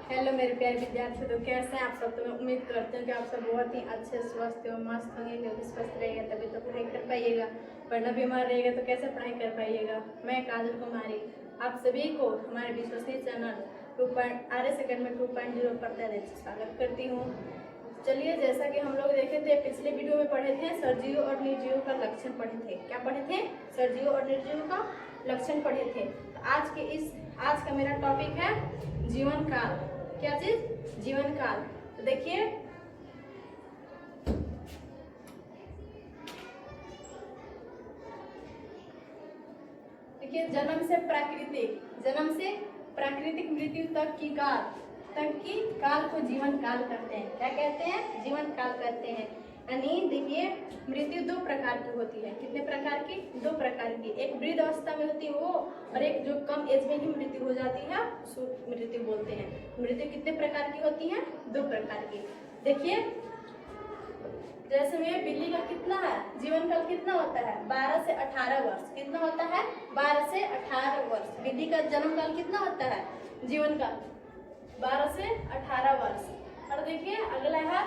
Hello मेरे प्यारे विद्यार्थी, तो कैसे हैं आप सब। तो मैं उम्मीद करती हूँ कि आप सब बहुत ही अच्छे स्वस्थ और मस्त होंगे, क्योंकि स्वस्थ रहेगा तभी तो पढ़ाई कर पाइएगा, वरना बीमार रहेगा तो कैसे पढ़ाई कर पाइएगा। मैं काजल कुमारी आप सभी को हमारे विश्वसनीय चैनल आर्य सेकेंड में 2.0 पर स्वागत करती हूँ। चलिए, जैसा कि हम लोग देखे थे, पिछले वीडियो में पढ़े थे सर्वजीव और निर्जीव का लक्षण पढ़े थे। क्या पढ़े थे? सर्वजीव और निर्जीव का लक्षण पढ़े थे। तो आज का मेरा टॉपिक है जीवन काल। क्या चीज? जीवन काल। तो देखिए, जन्म से प्राकृतिक मृत्यु तक की काल को जीवन काल कहते हैं। क्या कहते हैं? जीवन काल कहते हैं। यानी देखिए, मृत्यु दो प्रकार की होती है। कितने प्रकार की? दो प्रकार की। एक वृद्ध अवस्था में होती है वो, और एक जो कम एज में ही मृत्यु हो जाती है उसको मृत्यु बोलते हैं। मृत्यु कितने प्रकार की होती है? दो प्रकार की। देखिए, जैसे में बिल्ली का कितना है जीवन काल, कितना होता है? 12 से 18 वर्ष। कितना होता है? 12 से 18 वर्ष। बिल्ली का जन्म काल कितना होता है? जीवन काल 12 से 18 वर्ष। और देखिए, अगला है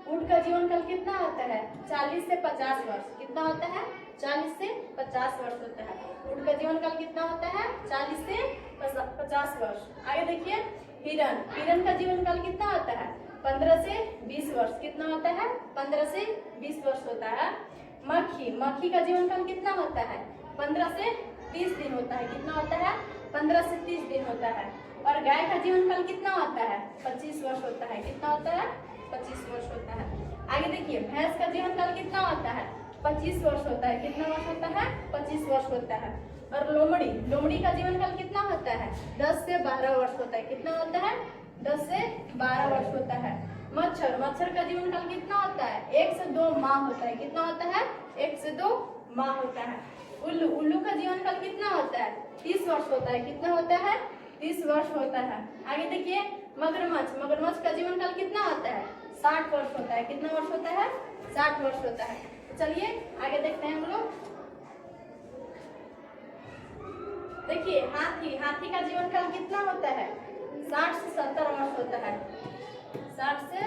ऊंट का जीवन काल कितना होता है? 40 से 50 वर्ष। कितना होता है? 40 से 50 वर्ष होता है। ऊंट का जीवन काल कितना होता है? 40 से 50 वर्ष। आगे देखिए, हिरण का जीवन काल कितना होता है? 15 से 20 वर्ष। कितना होता है? 15 से 20 वर्ष होता है। मक्खी का जीवन काल कितना होता है? 15 से 30 दिन होता है। कितना होता है? 15 से 30 दिन होता है। और गाय का जीवन काल कितना होता है? 25 वर्ष होता है। कितना होता है? 25 वर्ष होता है। आगे देखिए, भैंस का जीवन काल कितना होता है? 25 वर्ष होता है। कितना वर्ष होता है? 25 वर्ष होता है। और लोमड़ी का जीवन काल कितना होता है? 10 से 12 वर्ष होता है। कितना होता है? 10 से 12 वर्ष होता है। मच्छर का जीवन काल कितना होता है? 1 से 2 माह होता है। कितना होता है? 1 से 2 माह होता है। उल्लू का जीवन काल कितना होता है? 30 वर्ष होता है। कितना होता है? 30 वर्ष होता है। आगे देखिए, मगरमच्छ का जीवन काल कितना होता है? 60 वर्ष होता है। कितना वर्ष होता है? 60 वर्ष होता है। तो चलिए आगे देखते हैं हम लोग। देखिए, हाथी का जीवन काल कितना होता है? 60 से 70 वर्ष होता है। 60 से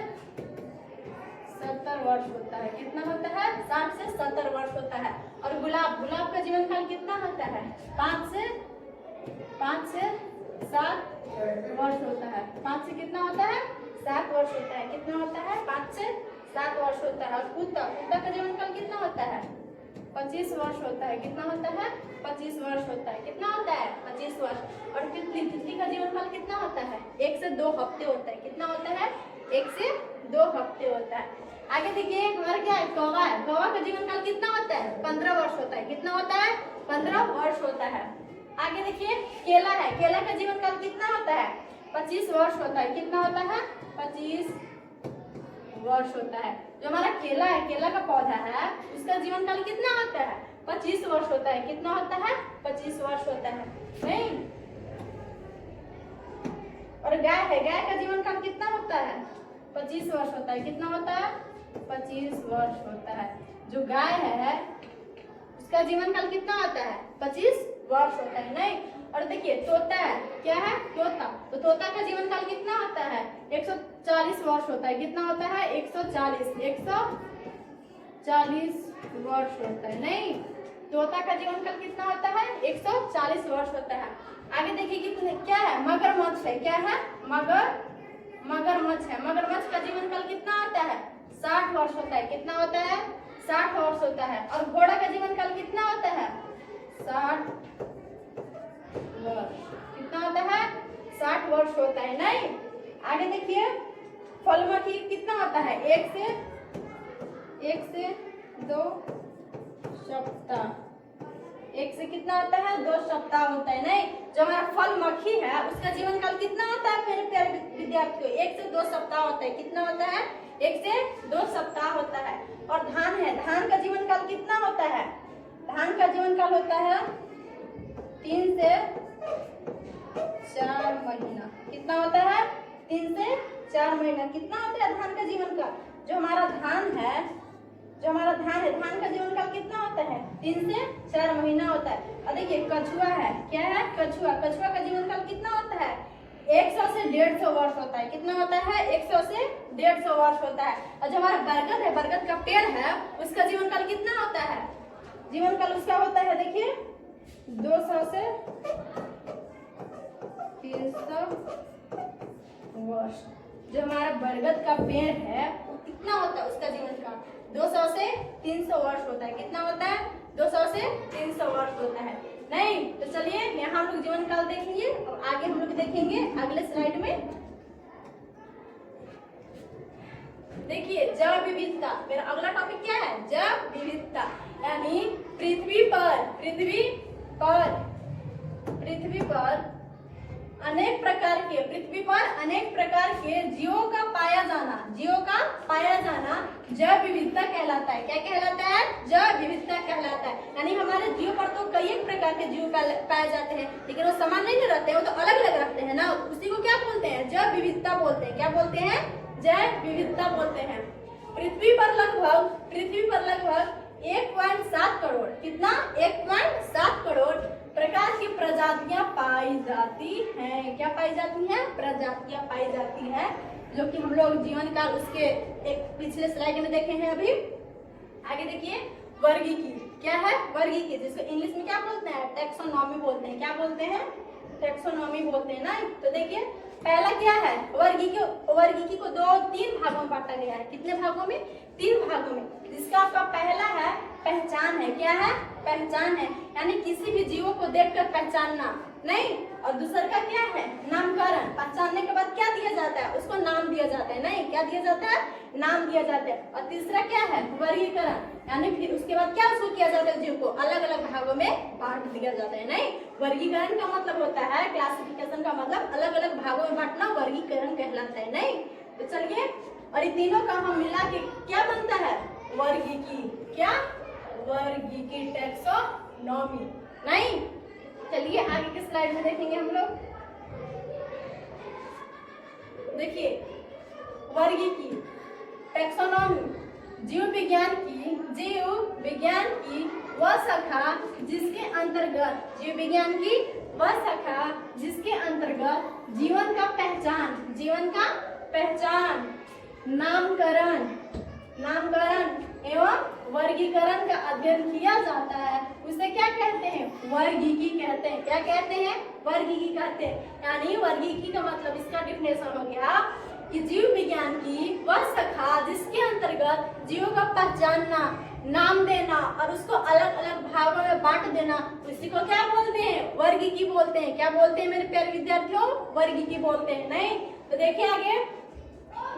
70 वर्ष होता है। कितना होता है? 60 से 70 वर्ष होता है। और गुलाब का जीवन काल कितना होता है? 5 से 7 वर्ष होता है। 5 से कितना होता है? 7 वर्ष होता है। कितना होता है? 5 से 7 वर्ष होता है। और कुत्ता का जीवन काल कितना होता है? 25 वर्ष होता है। कितना होता है? 25 वर्ष होता है। कितना होता है? 25 वर्ष। और तितली का जीवन काल कितना होता है? 1 से 2 हफ्ते होता है। कितना होता है? 1 से 2 हफ्ते होता है। आगे देखिए, हमारा क्या है? कौवा है। कौवा का जीवन काल कितना होता है? 15 वर्ष होता है। कितना होता है? 15 वर्ष होता है। आगे देखिए, केला है। केला का जीवन काल कितना होता है? 25 वर्ष होता है। कितना होता है? 25 वर्ष होता है। जो हमारा केला है, केला का पौधा है, उसका जीवन काल कितना होता है? 25 वर्ष होता है। कितना होता है? 25 वर्ष होता है। नहीं? और गाय है। गाय का जीवन काल कितना होता है? 25 वर्ष होता है। कितना होता है? 25 वर्ष होता है। जो गाय है उसका जीवन काल कितना होता है? 25 वर्ष होता है। नहीं? और देखिए, तोता है। क्या है? तोता। तो तोता का जीवन काल कितना होता है? 140 वर्ष होता है। कितना होता है? 140 वर्ष होता है। नहीं? तोता का जीवन काल कितना होता है? 140 वर्ष होता है। आगे देखिए, कितने क्या है? मगरमच्छ है। क्या है? मगरमच्छ है। मगरमच्छ का जीवन काल कितना होता है? 60 वर्ष होता है। कितना होता है? 60 वर्ष होता है। और घोड़ा का जीवन काल कितना होता है? 60 वर्ष। कितना होता है? 60 वर्ष होता है। नहीं? आगे देखिए, फलमखी कितना होता है? 1 से 2 सप्ताह। 1 से कितना होता है? 2 सप्ताह होता है। नहीं? जो हमारा फल मक्खी है उसका जीवन काल कितना होता है मेरे प्यारे विद्यार्थियों? 1 से 2 सप्ताह होता है। कितना होता है? 1 से 2 सप्ताह होता है। और धान है। धान का जीवन काल कितना होता है? धान का जीवन काल होता है 3 से 4 महीना। कितना होता है? 3 से 4 महीना। कितना होता है धान का जीवन काल? जो हमारा धान है, धान का जीवन काल कितना होता है? 3 से 4 महीना होता है। और देखिए, कछुआ है। क्या है? कछुआ का जीवन काल कितना होता है? 100 से 150 वर्ष होता है। कितना होता है? 100 से 150 वर्ष होता है। और जो हमारा बरगद है, बरगद का पेड़ है, उसका जीवन काल कितना होता है? जीवन काल उसका होता है, देखिए 200 से 300 वर्ष। जो हमारा बरगद का पेड़ है वो कितना होता है? उसका जीवन काल 200 से 300 वर्ष होता है। कितना होता है? 200 से 300 वर्ष होता है। नहीं तो चलिए यहाँ हम लोग जीवन काल देखेंगे और आगे हम लोग देखेंगे अगले स्लाइड में। देखिए जैव विविधता, मेरा अगला टॉपिक क्या है? जैव विविधता, यानी पृथ्वी पर अनेक प्रकार के जीवों का पाया जाना जैव विविधता कहलाता है। क्या कहलाता है? जैव विविधता कहलाता है। यानी हमारे जीव पर तो कई एक प्रकार के जीव पाए जाते हैं, लेकिन वो समान नहीं रहते, वो तो अलग अलग रहते हैं ना। उसी को क्या बोलते हैं? जैव विविधता बोलते हैं। क्या बोलते हैं? जैव विविधता बोलते हैं। पृथ्वी पर लगभग 1.7 करोड़, कितना? 1.7 करोड़ प्रकार की प्रजातियां पाई जाती हैं। क्या पाई जाती हैं? प्रजातियां पाई जाती हैं, जो कि हम लोग जीवन काल उसके एक पिछले स्लाइड में देखे हैं। अभी आगे देखिए वर्गीकी। क्या है? वर्गीकी, जिसको इंग्लिश में क्या बोलते हैं? टैक्सोनॉमी बोलते हैं। क्या बोलते हैं? टैक्सोनॉमी बोलते हैं ना। तो देखिए पहला क्या है? वर्गीकी को 3 भागों में बांटा गया है। कितने भागों में? 3 भागों में। जिसका आपका पहला है पहचान है। क्या है? पहचान है, यानी किसी भी जीवों को देखकर पहचानना नहीं। और दूसरा का क्या है? नामकरण। पहचानने के बाद क्या दिया जाता है? उसको नाम दिया जाता है। नहीं, क्या दिया जाता है? नाम दिया जाता है। और तीसरा क्या है? वर्गीकरण, यानी फिर उसके बाद क्या उसको किया जाता है? जीव को अलग अलग भागों में बांट दिया जाता है। नहीं, वर्गीकरण का मतलब होता है, क्लासिफिकेशन का मतलब अलग अलग भागों में बांटना वर्गीकरण कहलाता है। नहीं तो चलिए, और ये तीनों का हम मिला के क्या बनता है? वर्गीकी। क्या? वर्गीकी, टैक्सोनॉमी। नहीं चलिए आगे के स्लाइड में देखेंगे हम लोग। देखिए वर्गीकी, टैक्सोनॉमी, जीव विज्ञान की वह शाखा जिसके अंतर्गत जीवन का पहचान, नामकरण एवं वर्गीकरण का अध्ययन किया जाता है, उसे क्या कहते हैं? वर्गीकी कहते हैं। क्या कहते हैं? वर्गीकी कहते हैं। यानी वर्गीकी का मतलब, इसका डिफिनेशन हो गया कि जीव विज्ञान की वह शाखा जिसके अंतर्गत जीवों का पहचानना, नाम देना और उसको अलग अलग भागों में बांट देना, उसी को क्या बोलते हैं? वर्गीकी बोलते हैं। क्या बोलते हैं मेरे प्यारे विद्यार्थियों? वर्गीकी बोलते हैं। नहीं तो देखिए आगे,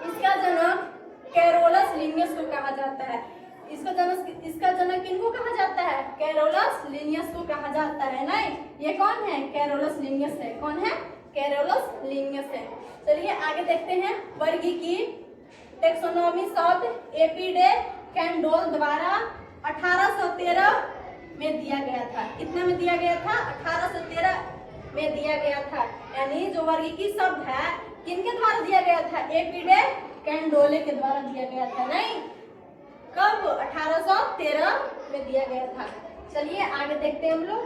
इसका जनक कैरोलस लिनियस को कहा जाता है। इसका जनक किनको कहा जाता है? कैरोलस लिनियस को कहा जाता है। नहीं, ये कौन है? कैरोलस लिनियस है। कौन है? कैरोलस लिनियस है। चलिए आगे देखते हैं। वर्गीकी टैक्सोनॉमी शब्द एपी डे कैंडोल द्वारा 1813 में दिया गया था। कितने में दिया गया था? 1813 में दिया गया था। यानी जो वर्गीकी शब्द है किनके द्वारा दिया गया था? एपी डे कैंडोले के द्वारा दिया गया था। नहीं, कब? 1813 में दिया गया था। चलिए आगे देखते हैं हम लोग।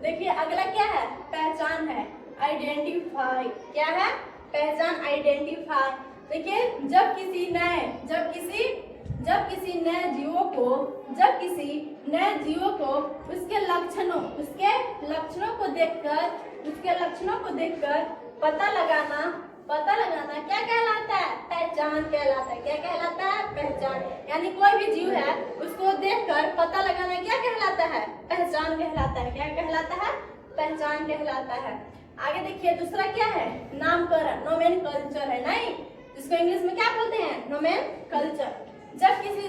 देखिए अगला क्या है? पहचान है, आइडेंटिफाई। क्या है? पहचान, आइडेंटिफाई। देखिए जब किसी नए जीवों को उसके लक्षणों को देखकर पता लगाना क्या कहलाता है? पहचान कहलाता है। क्या कहलाता है? पहचान। यानी कोई भी जीव है उसको देखकर पता लगाना क्या कहलाता है? पहचान कहलाता है। क्या कहलाता है? पहचान कहलाता है। आगे देखिए दूसरा क्या है? नामकरण, नोमेनकल्चर है। नहीं, जिसको इंग्लिश में क्या बोलते हैं? नोमेनकल्चर। जब किसी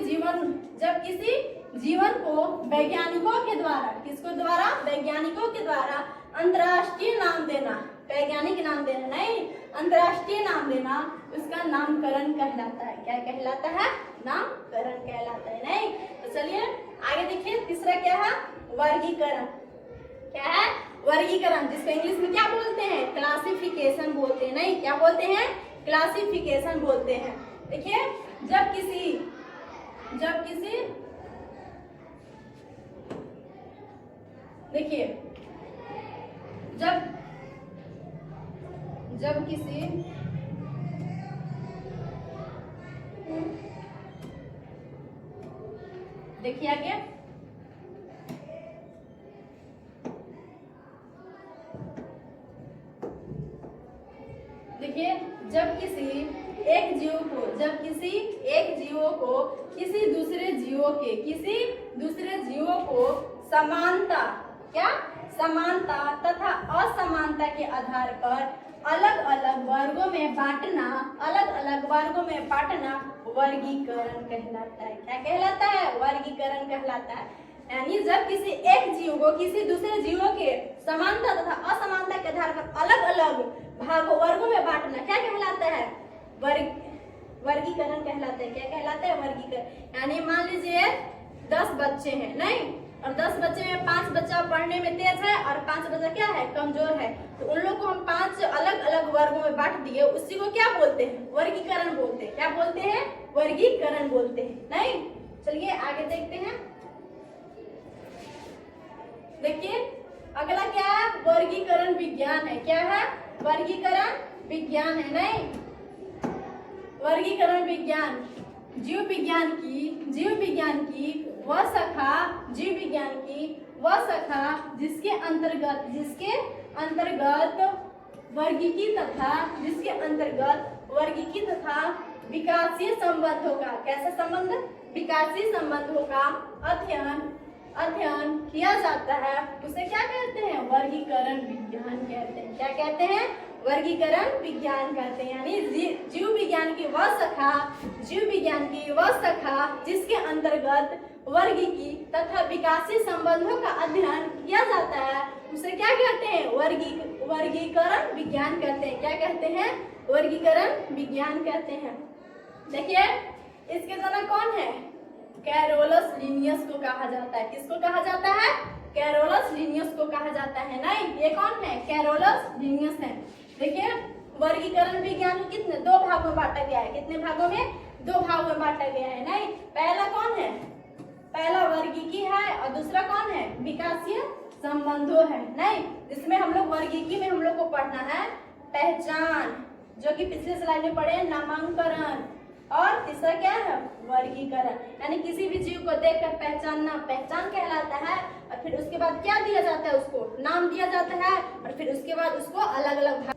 जीवन को वैज्ञानिकों के द्वारा, किसको द्वारा? वैज्ञानिकों के द्वारा अंतरराष्ट्रीय नाम देना, वैज्ञानिक नाम देना नहीं, अंतरराष्ट्रीय नाम देना, उसका नामकरण कहलाता है। क्या कहलाता है? नामकरण कहलाता है। नहीं तो चलिए आगे देखिए, तीसरा क्या है? वर्गीकरण। क्या है? वर्गीकरण, जिसको इंग्लिश में क्या बोलते हैं? क्लासिफिकेशन बोलते हैं। नहीं, क्या बोलते हैं? क्लासिफिकेशन बोलते हैं। देखिए जब किसी जब किसी देखिए आगे, देखिए जब किसी एक जीव को किसी दूसरे जीवों को समानता तथा असमानता के आधार पर अलग अलग वर्गों में बांटना वर्गीकरण कहलाता है। क्या कहलाता है? वर्गीकरण कहलाता है। यानी जब किसी एक जीव को किसी दूसरे जीवों के समानता तथा असमानता के आधार पर अलग अलग वर्गों में बांटना क्या कहलाता है? वर्गीकरण कहलाता है। क्या कहलाता है? वर्गीकरण। यानी मान लीजिए 10 बच्चे हैं, नहीं, और 10 बच्चे में 5 बच्चा पढ़ने में तेज है और 5 बच्चा क्या है? कमजोर है। तो उन लोग को हम 5 अलग अलग वर्गों में बांट दिए, उसी को क्या बोलते हैं? वर्गीकरण बोलते हैं। क्या बोलते हैं? वर्गीकरण बोलते हैं। नहीं, चलिए आगे देखते हैं। देखिए अगला क्या है? वर्गीकरण विज्ञान है। क्या है? वर्गीकरण विज्ञान है। नहीं, वर्गीकरण विज्ञान जीव विज्ञान की वह शाखा जिसके अंतर्गत वर्गीकी तथा विकासीय संबंधों का कैसा संबंध? विकासीय संबंधों का अध्ययन किया जाता है, उसे क्या कहते हैं? वर्गीकरण विज्ञान कहते हैं। क्या कहते हैं? वर्गीकरण विज्ञान कहते हैं। यानी जीव विज्ञान की वह शाखा जिसके अंतर्गत वर्गीकी तथा विकासीय संबंधों का अध्ययन किया जाता है, उसे क्या कहते हैं? वर्गीकरण विज्ञान कहते हैं। क्या कहते हैं? वर्गीकरण विज्ञान कहते हैं। देखिए इसके जनक कौन है? कैरोलस लिनियस को कहा जाता है। किसको कहा जाता है? कैरोलस लिनियस को कहा जाता है। नहीं, ये कौन है? कैरोलस लिनियस है। देखिए वर्गीकरण विज्ञान को कितने 2 भागों में बांटा गया है। कितने भागों में? 2 भागों में बांटा गया है। नहीं, पहला कौन है? पहला वर्गीकी है और दूसरा कौन है? विकासीय संबंधों है। नहीं, इसमें हम लोग वर्गीकी में हम लोग को पढ़ना है पहचान, जो कि पिछले स्लाइड में पढ़े नामांकन, और तीसरा क्या है? वर्गीकरण। यानी किसी भी जीव को देखकर पहचानना पहचान कहलाता है, और फिर उसके बाद क्या दिया जाता है? उसको नाम दिया जाता है, और फिर उसके बाद उसको अलग अलग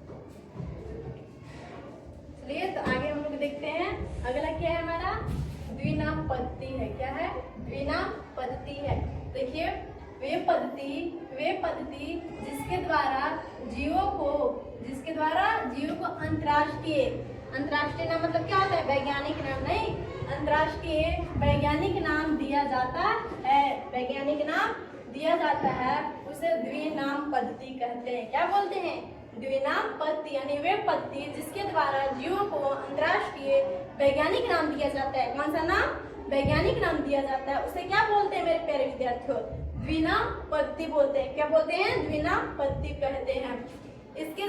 चलिए तो आगे हम लोग देखते हैं। अगला क्या है हमारा? द्विनाम पद्धति है। क्या है? द्विनाम पद्धति है। देखिए वे पद्धति जिसके द्वारा जीवों को अंतरराष्ट्रीय नाम मतलब क्या होता है? वैज्ञानिक नाम। नहीं, अंतरराष्ट्रीय वैज्ञानिक नाम दिया जाता है, उसे द्विनाम पद्धति कहते हैं। क्या बोलते हैं? द्विनाम पद्धति। यानी वे पद्धति जिसके द्वारा जीवों को अंतरराष्ट्रीय वैज्ञानिक नाम दिया जाता है। कौन सा नाम? वैज्ञानिक नाम दिया जाता है, उसे क्या बोलते हैं मेरे प्यारे विद्यार्थियों? द्विनाम पद्धति बोलते हैं। क्या बोलते हैं? द्विनाम पद्धति कहते हैं। इसके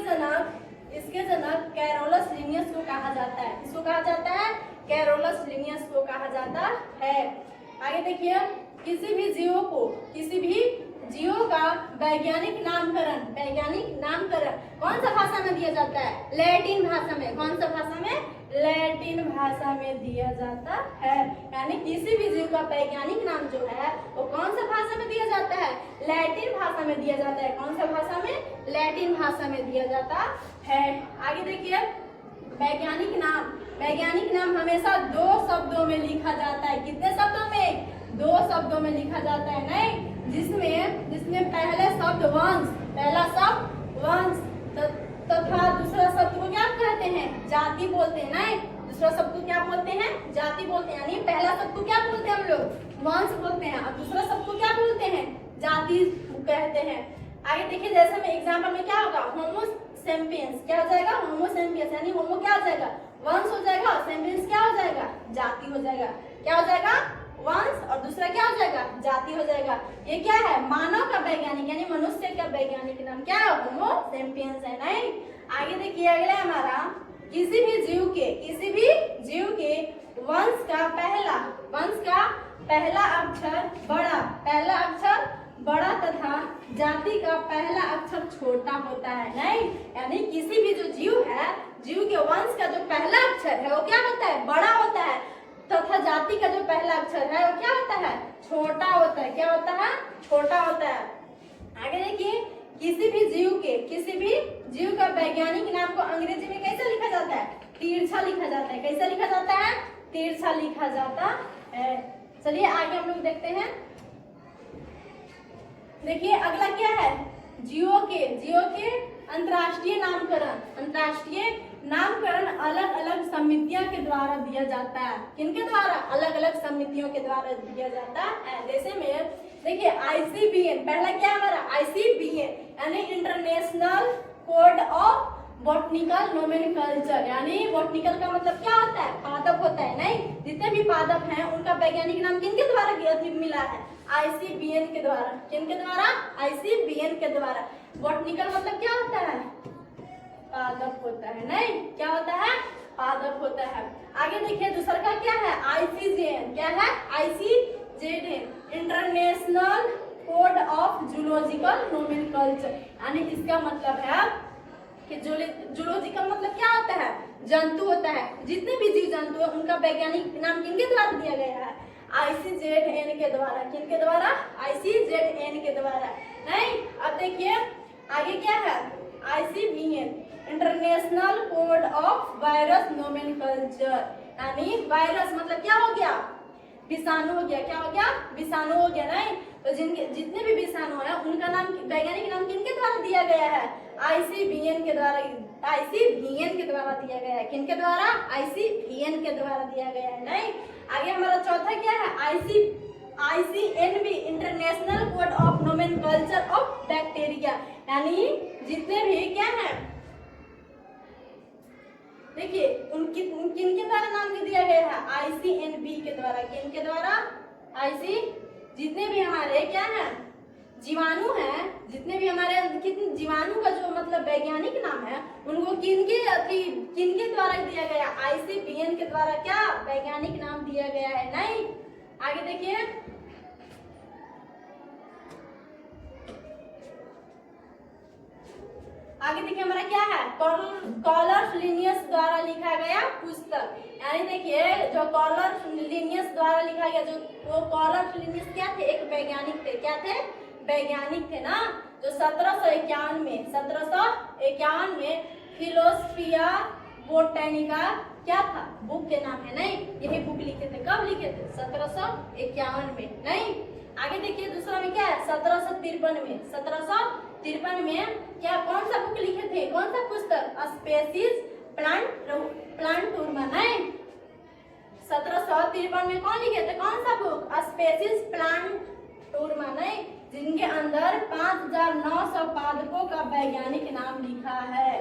जनक कैरोलस लिनियस को कहा जाता है। किसको कहा जाता है? कैरोलस लिनियस को कहा जाता है। आगे देखिए, किसी भी जीवों का वैज्ञानिक नामकरण कौन सा भाषा में दिया जाता है? लैटिन भाषा में। कौन सा भाषा में? लैटिन भाषा में दिया जाता है। यानी किसी भी जीव का वैज्ञानिक नाम जो है वो कौन सा भाषा में दिया जाता है? लैटिन भाषा में दिया जाता है। कौन सा भाषा में? लैटिन भाषा में दिया जाता है। आगे देखिए, वैज्ञानिक नाम हमेशा 2 शब्दों में लिखा जाता है। कितने शब्दों में? 2 शब्दों में लिखा जाता है। नहीं, जिसमें पहला शब्द वंश तथा दूसरा शब्द को क्या कहते हैं? जाति बोलते हैं। नहीं, दूसरा शब्द को क्या बोलते हैं? जाति बोलते हैं। यानी पहला शब्द को क्या बोलते हैं हम लोग? वंश बोलते हैं, और दूसरा शब्द को क्या बोलते हैं? जाति कहते हैं। आगे देखिए, जैसे में एग्जाम्पल में क्या होगा? होमो सेपियंस क्या हो जाएगा? होमो सेपियंस। यानी होमो क्या हो जाएगा? वंश हो जाएगा, और सेपियंस क्या हो जाएगा? जाति हो जाएगा। क्या हो जाएगा? वंश, और दूसरा क्या हो जाएगा? जाति हो जाएगा। ये क्या है? मानव का वैज्ञानिक यानी मनुष्य का वैज्ञानिक नाम क्या है? होमो सेपियंस है। नहीं, आगे देखिए, अगला हमारा किसी भी जीव के वंश का पहला अक्षर बड़ा तथा जाति का पहला अक्षर छोटा होता है। नहीं, यानी किसी भी जो जीव है, जीव के वंश का जो पहला अक्षर है वो क्या होता है? बड़ा होता है, तथा जाति का जो पहला अक्षर है वो क्या होता है? छोटा होता है। क्या होता है? छोटा होता है। आगे देखिए, किसी भी जीव का वैज्ञानिक नाम को अंग्रेजी में कैसे लिखा जाता है? तिरछा लिखा जाता है। कैसे लिखा जाता है? तिरछा लिखा जाता है। चलिए आगे हम लोग देखते हैं। देखिए अगला क्या है? जीवों के अंतर्राष्ट्रीय नामकरण। अंतर्राष्ट्रीय नामकरण अलग अलग समितियों के द्वारा दिया जाता है। किनके द्वारा? अलग अलग समितियों के द्वारा दिया जाता है। जैसे में देखिए ICBN, पहला क्या है हमारा? ICBN यानी international code of botanical nomenclature, यानी बॉटनिकल का मतलब क्या होता है? पादप होता है। नहीं, जितने भी पादप हैं उनका वैज्ञानिक नाम किनके द्वारा मिला है? ICBN के द्वारा। किनके द्वारा? ICBN के द्वारा। बॉटनिकल मतलब क्या होता है? पादप होता है। नहीं, क्या होता है? पादप होता है। आगे देखिए दूसरा का क्या है? ICJN। क्या है? ICJN international code of zoological nomenclature, यानी इसका मतलब है कि जूलॉजिकल मतलब क्या होता है? जंतु होता है। जितने भी जीव जंतु है उनका वैज्ञानिक नाम किनके द्वारा दिया गया है? ICZN के द्वारा। किनके द्वारा? ICZN के द्वारा। नहीं, अब देखिए आगे क्या है? ICVN international code of virus nomenclature, यानी वायरस मतलब क्या हो गया? विषाणु हो गया। क्या हो गया? विषाणु हो गया। नहीं, तो जितने भी विषाणु है उनका नाम वैज्ञानिक नाम किनके द्वारा दिया गया है? ICVN के द्वारा। ICVN के द्वारा दिया गया है। किनके द्वारा? ICVN के द्वारा दिया गया है। नहीं, आगे हमारा चौथा क्या है? ICNB international code of nomenclature of bacteria, यानी जितने भी क्या है देखिए किनके द्वारा नाम दिया गया है? ICNB के द्वारा। किनके द्वारा? जितने भी हमारे क्या है जीवाणु हैं, जितने भी हमारे जीवाणु का जो मतलब वैज्ञानिक नाम है उनको किनके द्वारा दिया गया? ICBN के द्वारा क्या वैज्ञानिक नाम दिया गया है। नहीं, आगे देखिए हमारा क्या है? कॉलर्स लिनियस द्वारा लिखा गया पुस्तक, यानी देखिए जो कॉलर्स लिनियस द्वारा लिखा गया, जो वो कॉलर्स लिनियस क्या थे? एक वैज्ञानिक थे। क्या थे? वैज्ञानिक थे ना, जो 1751 में फिलोसफिया बोटैनिका क्या था? बुक के नाम है। नहीं, यही बुक लिखे थे। कब लिखे थे? 1751 में। नहीं, आगे देखिए दूसरा में क्या है? 1753 में क्या कौन सा बुक लिखे थे? कौन सा पुस्तक? स्पेसीज प्लांटूरमा। नहीं, 1753 में कौन लिखे थे? कौन सा बुक? स्पेसीज प्लांटूरमा। नहीं, जिनके अंदर 5900 पादपों का वैज्ञानिक नाम लिखा है।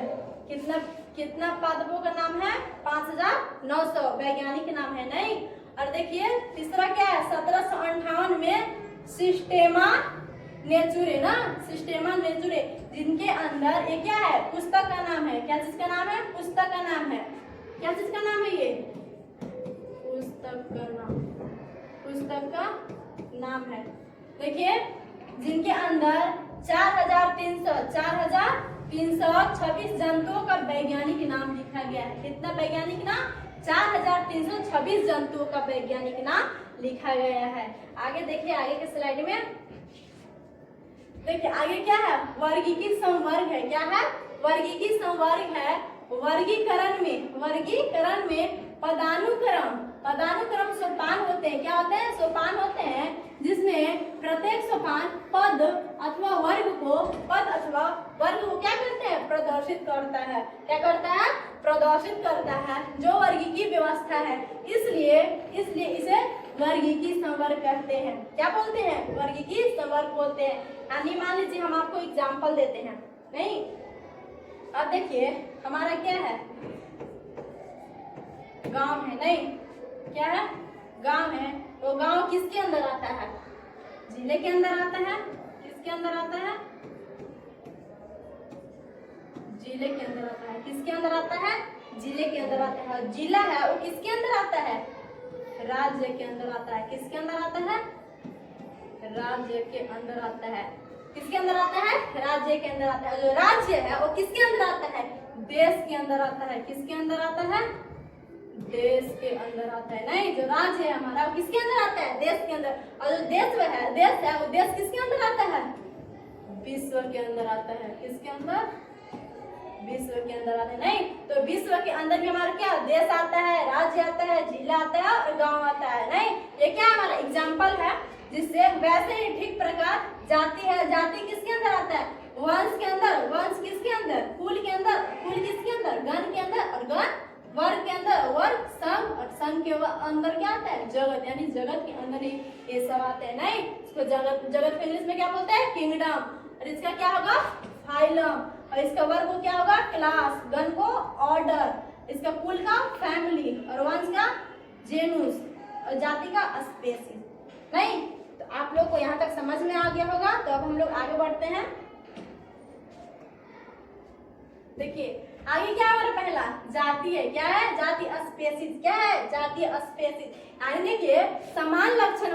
कितना पादपों का नाम है? 5900 वैज्ञानिक नाम है। नहीं, और देखिए तीसरा क्या है? 1758 में सिस्टेमा नेचुरे ना, सिस्टेमा नेचुरे, जिनके अंदर ये क्या है? पुस्तक का नाम है। क्या चीज का नाम है? पुस्तक का नाम है। क्या चीज का नाम है? ये पुस्तक का नाम है। देखिए जिनके अंदर 4326 जंतुओं का वैज्ञानिक नाम लिखा गया है। कितना वैज्ञानिक नाम? 4326 जंतुओं का वैज्ञानिक नाम लिखा गया है। आगे देखिए, आगे के स्लाइड में देखिए आगे क्या है? वर्गीकी संवर्ग है। क्या है? वर्गीकी संवर्ग है। वर्गीकरण में पदानुक्रम सोपान होते हैं। क्या होते हैं? सोपान होते हैं, जिसमें प्रत्येक सोपान पद अथवा वर्ग को क्या करते हैं? प्रदर्शित करता है। क्या करता है? प्रदर्शित करता है, जो वर्गीकी व्यवस्था है। इसलिए इसे वर्गीकी संवर्ग कहते हैं। क्या बोलते हैं? वर्गीकी संवर्ग बोलते हैं। यानी मान लीजिए हम आपको एग्जाम्पल देते हैं। नहीं, अब देखिए हमारा क्या है? गांव है। नहीं, क्या है? गांव है। तो गांव किसके अंदर आता है? जिले के अंदर आता है। किसके अंदर आता है? जिले के अंदर आता है। किसके अंदर आता है? जिले के अंदर आता है। जिला है वो किसके अंदर आता है? राज्य के अंदर आता है। किसके अंदर आता है? राज्य के अंदर आता है। किसके अंदर आता है? राज्य के अंदर आता है। जो राज्य है वो किसके अंदर आता है? देश के अंदर आता है। किसके अंदर आता है? देश के अंदर आता है। नहीं, जो राज्य है हमारा वो किसके अंदर आता है? देश के अंदर। और जो देश है वो देश किसके अंदर आता है? विश्व के अंदर आता है। किसके अंदर? विश्व के अंदर आता है। नहीं, तो विश्व के अंदर भी हमारा क्या देश आता है, राज्य आता है, जिला आता है और गांव आता है। नहीं, ये क्या हमारा एग्जाम्पल है, जिससे वैसे ही ठीक प्रकार जाति है। जाति किसके अंदर आता है? वंश के अंदर। वंश किसके अंदर? कुल के अंदर। कुल किसके अंदर? गण के अंदर। और गण वर्ग के अंदर। वर्ग संघ। और संघ के अंदर क्या आता है? जगत। यानी जगत के अंदर ही ये सब आते हैं। नहीं, इसको जगत को इंग्लिश में क्या बोलते हैं? किंगडम। और इसका क्या होगा? फाइलम। और इसका वर्ग को क्या होगा? क्लास। गण को ऑर्डर। इसका कुल का फैमिली। और वंश का जेनुस। और जाति का स्पेसीज। नहीं, तो आप लोग को यहाँ तक समझ में आ गया होगा। तो अब हम लोग आगे बढ़ते हैं। देखिए आगे क्या है? हमारा पहला जाति है। क्या है? जाति स्पेसीज। क्या है? जाति स्पेसीज। यानी देखिए समान लक्षण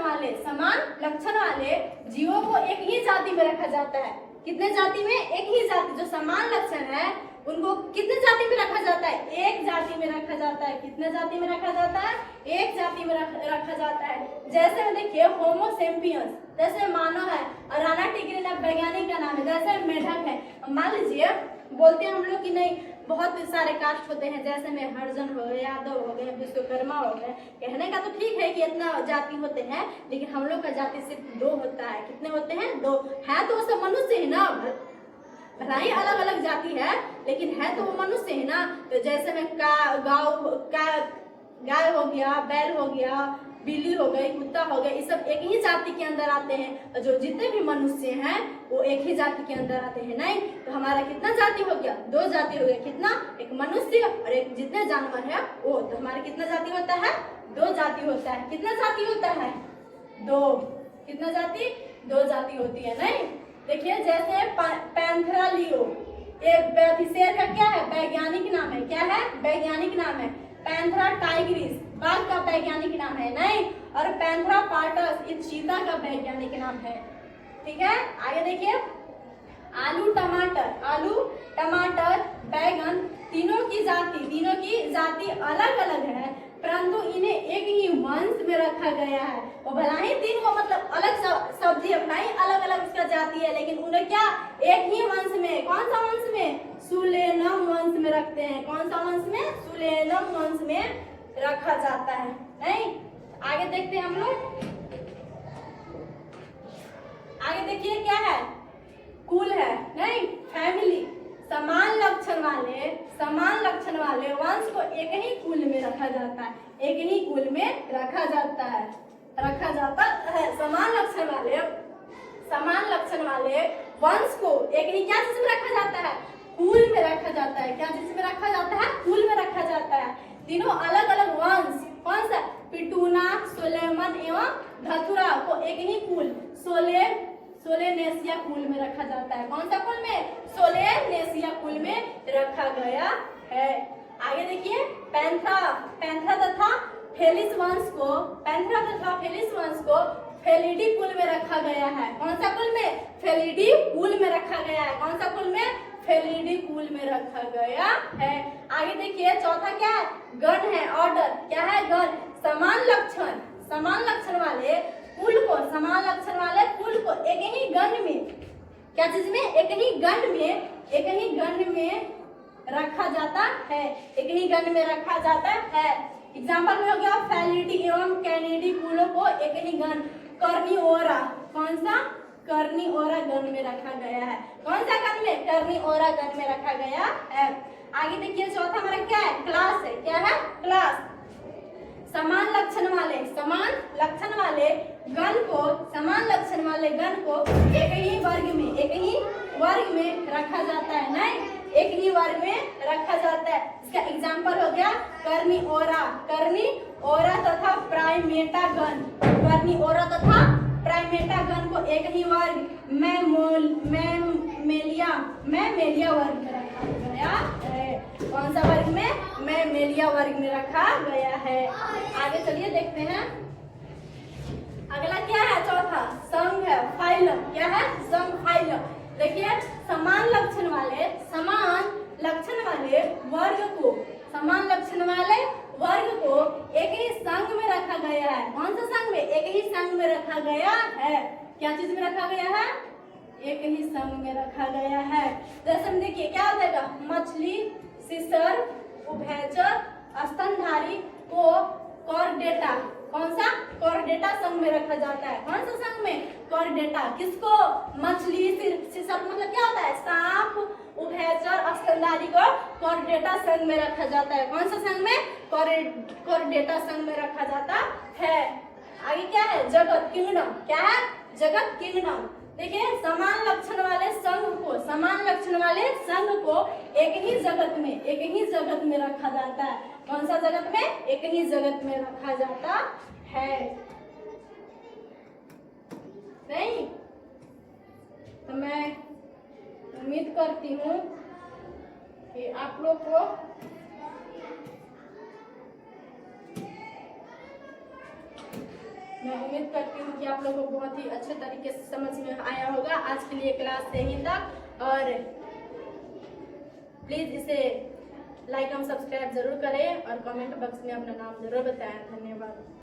वाले जीवों को एक ही जाति में रखा जाता है। कितने जाति में? एक ही जाति। जो समान लक्षण है उनको कितने जाति में रखा जाता है? एक जाति में रखा जाता है। कितने जाति में रखा जाता है? एक जाति में रखा जाता है। जैसे देखिए होमो सेपियंस, जैसे मानव है। और राणा टिग्रिन वैज्ञानिक का नाम है। जैसे मेढक है। मान लीजिए बोलते हैं हम लोग कि नहीं बहुत सारे कास्ट होते हैं, जैसे में हरिजन हो गए, यादव हो गए, विश्वकर्मा हो गए। कहने का तो ठीक है कि इतना जाति होते हैं, लेकिन हम लोग का जाति सिर्फ 2 होता है। कितने होते हैं? 2 है। तो वो सब मनुष्य ही ना, भला ही अलग अलग जाति है लेकिन है तो वो मनुष्य ही ना। तो जैसे में गाय हो गया, बैल हो गया, बिल्ली हो गई, कुत्ता हो गया, ये सब एक ही जाति के अंदर आते हैं। और जो जितने भी मनुष्य हैं वो एक ही जाति के अंदर आते हैं। नहीं, तो हमारा कितना जाति हो गया? 2 जाति हो गया। कितना? एक मनुष्य और एक जितने जानवर है वो। तो हमारा कितना जाति होता है? 2 जाति होता है। कितना जाति होता है? 2। कितना जाति? 2 जाति होती है। नहीं, देखिए जैसे पैंथेरा लियो, ये शेर का क्या है? वैज्ञानिक नाम है। क्या है? वैज्ञानिक नाम है। पैंथेरा टाइग्रिस बाघ का वैज्ञानिक नाम है। नहीं, और पैंथेरा पार्टस ये चीता का वैज्ञानिक नाम है। ठीक है, आगे देखिए आलू टमाटर बैगन तीनों की जाति अलग अलग है, परंतु इन्हें एक ही वंश में रखा गया है। वो भला ही तीनों मतलब अलग सब्जी अपनाई, अलग अलग उसका जाति है, लेकिन उन्हें क्या एक ही वंश में, कौन सा वंश में? सुलेनम वंश में रखते हैं। कौन सा वंश में? सुलेनम वंश में रखा जाता है। नहीं, आगे देखते हैं हम लोग। आगे देखिए क्या है? कुल है। नहीं, फैमिली। समान लक्षण वाले वंश को एक ही कुल में रखा जाता है। एक ही कुल में रखा जाता है। समान लक्षण वाले वंश को एक ही क्या चीज में रखा जाता है? कुल में रखा जाता है। क्या चीज में रखा जाता है? कुल में रखा जाता है। तीनों अलग अलग वंश, कौन सा? पिटूना, सोलेमन एवं धतुरा को एक ही कुल सोलेनेसिया कुल में रखा जाता है। कौन सा कुल में? सोलेनेसिया कुल में रखा गया है। आगे देखिए पैंथेरा तथा फेलिस वंश को फेलिडी कुल में रखा गया है। कौन सा कुल में? फेलिडी कुल में रखा गया है। कौन सा कुल में? फेलिडी कुल में रखा गया है। आगे देखिए चौथा क्या है? गण है, ऑर्डर। क्या है? गण। समान लक्षण वाले कुल को एक ही गण में, क्या चीज में? एक ही गण में रखा जाता है। एक ही गण में रखा जाता है। एग्जाम्पल में हो गया फेलिडी एवं कैनिडी कुलों को एक ही गण कर्निओरा। कौन सा? कर्निओरा गण में रखा गया है। कौन सा गण में? कर्निओरा गण में रखा गया है। आगे देखिए चौथा हमारा क्या है? क्लास है। क्या है? क्लास। समान लक्षण वाले गण को एक ही वर्ग में रखा जाता है। नहीं, एक ही वर्ग में रखा जाता है। इसका एग्जाम्पल हो गया कर्निओरा तथा प्राइमेटा गण को एक ही वर्ग मैमेलिया वर्ग में रखा गया है। कौन सा वर्ग में? मैमेलिया वर्ग में रखा गया है। आगे चलिए देखते हैं। अगला क्या है? चौथा संघ है, फाइलम। क्या है? संघ, फाइलम। देखिए समान लक्षण वाले वर्ग को एक ही संघ में रखा गया है। कौन सा संघ में? एक ही संघ में रखा गया है। क्या चीज में रखा गया है? एक ही संघ में रखा गया है। जैसे हम देखिए क्या हो जाएगा? मछली, सिसर, उभयचर, स्तनधारी को कॉर्डेटा। कौन सा? कॉर्डेटा संघ में रखा जाता है। कौन सा संघ में? कॉर्डेटा। किसको? मछली, सिसर मतलब क्या होता है? सांप, उभयचर, स्तनधारी को कॉर्डेटा संघ में रखा जाता है। कौन सा संघ में? कॉर्डेटा संघ में रखा जाता है। आगे क्या है? जगत, किंगडम। क्या है? जगत, किंगडम। देखिए समान लक्षण वाले संघ को एक ही जगत में रखा जाता है। कौन सा जगत में? एक ही जगत में रखा जाता है। नहीं तो मैं उम्मीद करती हूँ कि आप लोग को बहुत ही अच्छे तरीके से समझ में आया होगा। आज के लिए क्लास यहीं तक, और प्लीज इसे लाइक और सब्सक्राइब जरूर करें और कमेंट बॉक्स में अपना नाम जरूर बताएं। धन्यवाद।